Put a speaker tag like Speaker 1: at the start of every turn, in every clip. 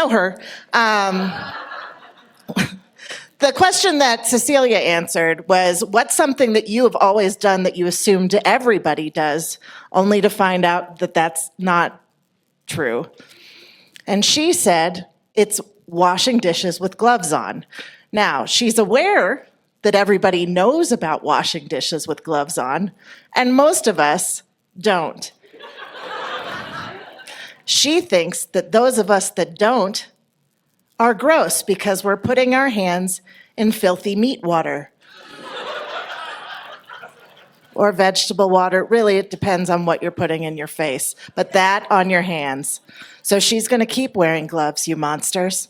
Speaker 1: know her. The question that Cecilia answered was, what's something that you have always done that you assumed everybody does, only to find out that that's not true? And she said, it's washing dishes with gloves on. Now, she's aware that everybody knows about washing dishes with gloves on, and most of us don't. She thinks that those of us that don't are gross because we're putting our hands in filthy meat water. Or vegetable water. Really, it depends on what you're putting in your face. But that on your hands. So she's going to keep wearing gloves, you monsters.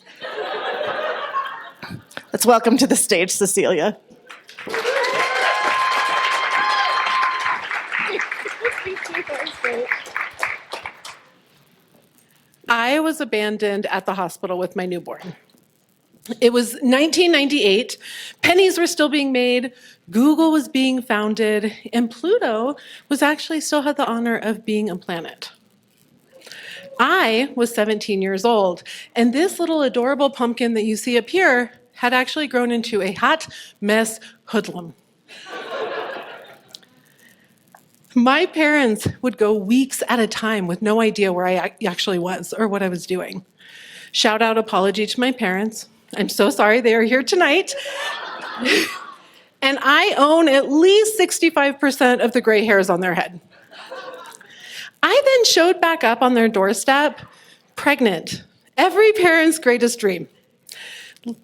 Speaker 1: Let's welcome to the stage Cecilia.
Speaker 2: I was abandoned at the hospital with my newborn. It was 1998, pennies were still being made, Google was being founded, and Pluto was actually still had the honor of being a planet. I was 17 years old, and this little adorable pumpkin that you see up here had actually grown into a hot mess hoodlum. My parents would go weeks at a time with no idea where I actually was or what I was doing. Shout out apology to my parents. I'm so sorry they are here tonight. And I own at least 65% of the gray hairs on their head. I then showed back up on their doorstep, pregnant. Every parent's greatest dream.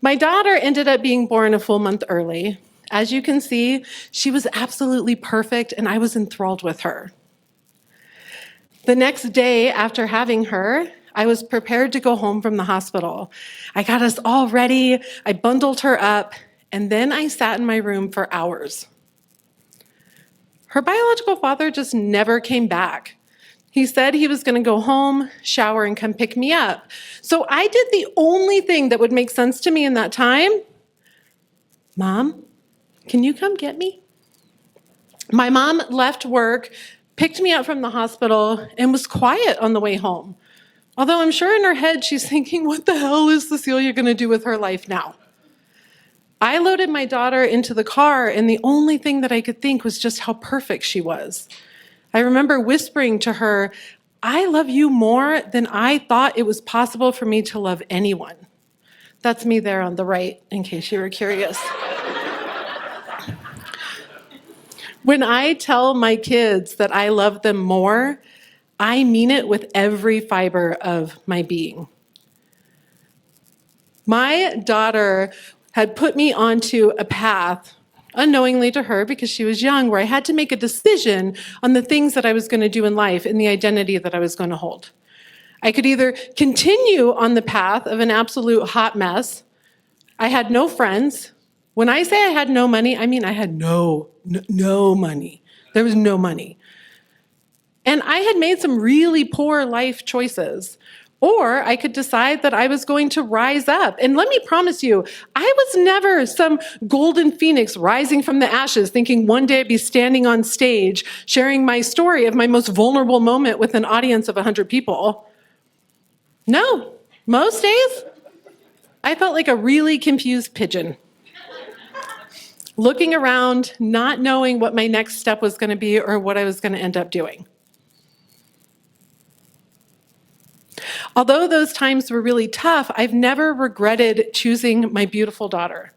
Speaker 2: My daughter ended up being born a full month early. As you can see, she was absolutely perfect, and I was enthralled with her. The next day after having her, I was prepared to go home from the hospital. I got us all ready, I bundled her up, and then I sat in my room for hours. Her biological father just never came back. He said he was going to go home, shower, and come pick me up. So I did the only thing that would make sense to me in that time. Mom, can you come get me? My mom left work, picked me up from the hospital, and was quiet on the way home. Although I'm sure in her head she's thinking, what the hell is Cecilia going to do with her life now? I loaded my daughter into the car, and the only thing that I could think was just how perfect she was. I remember whispering to her, I love you more than I thought it was possible for me to love anyone. That's me there on the right, in case you were curious. When I tell my kids that I love them more, I mean it with every fiber of my being. My daughter had put me onto a path, unknowingly to her because she was young, where I had to make a decision on the things that I was going to do in life and the identity that I was going to hold. I could either continue on the path of an absolute hot mess. I had no friends. When I say I had no money, I mean I had no money. There was no money. And I had made some really poor life choices. Or I could decide that I was going to rise up. And let me promise you, I was never some golden phoenix rising from the ashes thinking one day I'd be standing on stage sharing my story of my most vulnerable moment with an audience of 100 people. No, most days, I felt like a really confused pigeon. Looking around, not knowing what my next step was going to be or what I was going to end up doing. Although those times were really tough, I've never regretted choosing my beautiful daughter.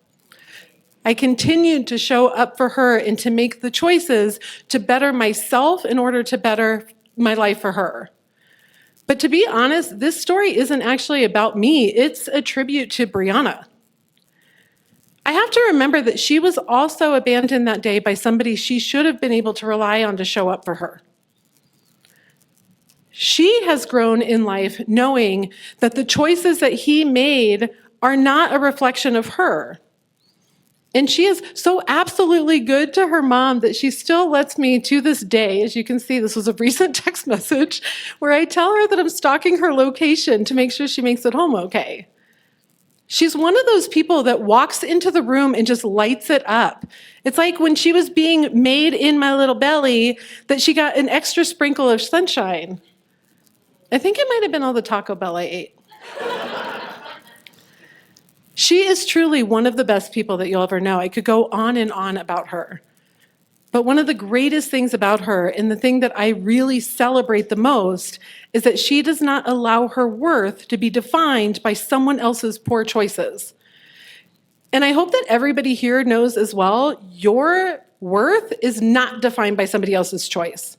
Speaker 2: I continued to show up for her and to make the choices to better myself in order to better my life for her. But to be honest, this story isn't actually about me. It's a tribute to Brianna. I have to remember that she was also abandoned that day by somebody she should have been able to rely on to show up for her. She has grown in life knowing that the choices that he made are not a reflection of her. And she is so absolutely good to her mom that she still lets me, to this day, as you can see, this was a recent text message, where I tell her that I'm stalking her location to make sure she makes it home okay. She's one of those people that walks into the room and just lights it up. It's like when she was being made in my little belly that she got an extra sprinkle of sunshine. I think it might have been all the Taco Bell I ate. She is truly one of the best people that you'll ever know. I could go on and on about her. But one of the greatest things about her, and the thing that I really celebrate the most, is that she does not allow her worth to be defined by someone else's poor choices. And I hope that everybody here knows as well, your worth is not defined by somebody else's choice.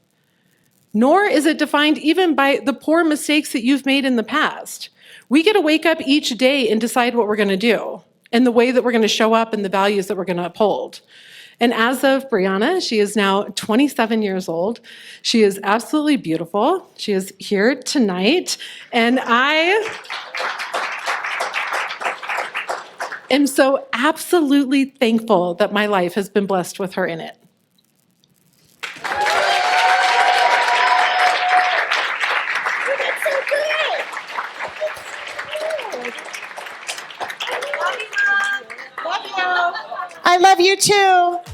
Speaker 2: Nor is it defined even by the poor mistakes that you've made in the past. We get to wake up each day and decide what we're going to do, and the way that we're going to show up, and the values that we're going to uphold. And as of Brianna, she is now 27 years old. She is absolutely beautiful. She is here tonight. And I am so absolutely thankful that my life has been blessed with her in it.
Speaker 1: I love you too.